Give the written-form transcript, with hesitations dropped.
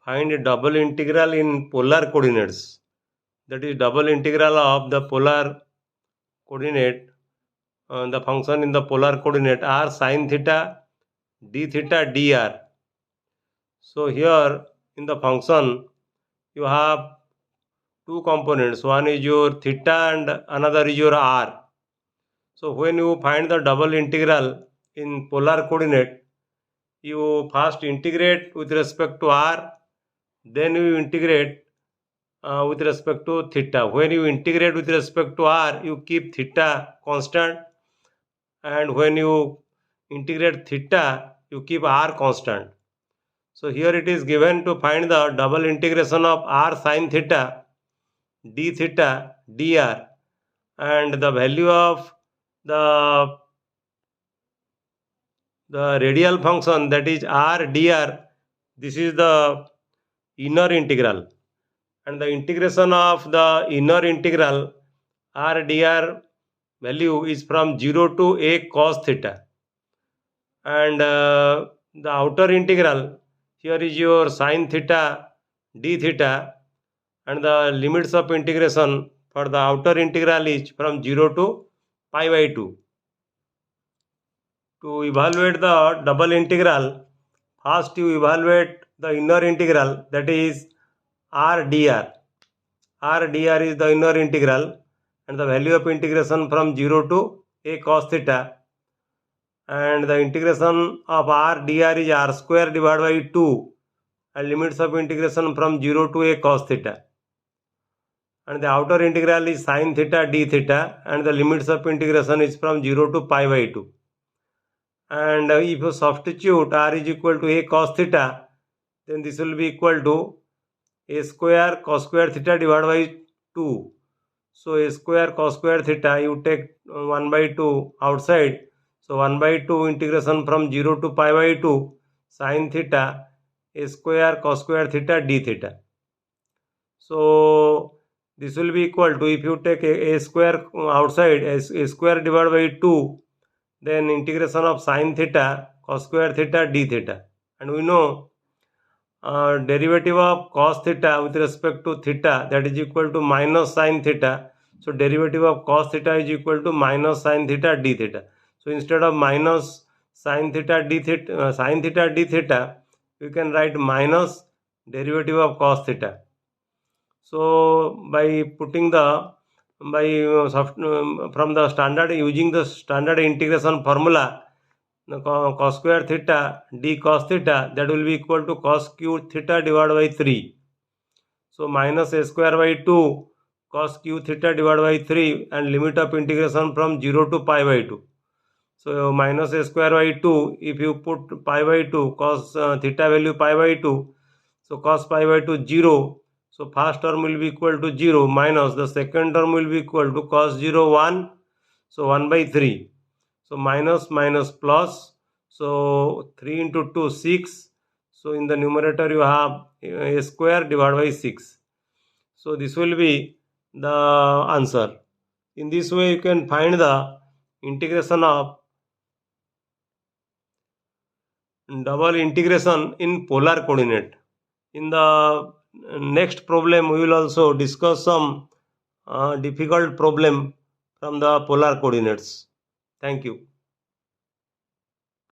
Find double integral in polar coordinates. That is double integral of the polar coordinate, the function in the polar coordinate r sin theta d theta dr. So here in the function you have two components, one is your theta and another is your r. So when you find the double integral in polar coordinate, you first integrate with respect to r, then you integrate with respect to theta. When you integrate with respect to r, you keep theta constant, and when you integrate theta, you keep r constant. So here it is given to find the double integration of r sin theta d theta dr, and the value of the radial function, that is r dr. This is the inner integral, and the integration of the inner integral r dr value is from 0 to a cos theta, and the outer integral here is your sin theta d theta, and the limits of integration for the outer integral is from 0 to pi by 2. To evaluate the double integral, first you evaluate the inner integral, that is r dr. r dr is the inner integral, and the value of integration from 0 to a cos theta, and the integration of r dr is r square divided by 2, and limits of integration from 0 to a cos theta, and the outer integral is sin theta d theta, and the limits of integration is from 0 to pi by 2. And if you substitute r is equal to a cos theta, then this will be equal to a square cos square theta divided by 2. So a square cos square theta, you take 1 by 2 outside, so 1 by 2 integration from 0 to pi by 2 sin theta a square cos square theta d theta. So this will be equal to, if you take a square outside, a square divided by 2, then integration of sin theta cos square theta d theta, and we know derivative of cos theta with respect to theta, that is equal to minus sin theta. So derivative of cos theta is equal to minus sin theta d theta. So instead of minus sin theta d theta, you can write minus derivative of cos theta. So by putting the from the standard, using the standard integration formula, the cos square theta d cos theta, that will be equal to cos cube theta divided by 3. So minus a square by 2 cos cube theta divided by 3, and limit of integration from 0 to pi by 2. So minus a square by 2, if you put pi by 2, cos theta value pi by 2, so cos pi by 2 0. So first term will be equal to 0, minus the second term will be equal to cos 0 1, so 1 by 3. So minus minus plus, so 3 into 2 6. So in the numerator you have a square divided by 6. So this will be the answer. In this way you can find the integration of double integration in polar coordinate. In the next problem we will also discuss some difficult problem from the polar coordinates. Thank you.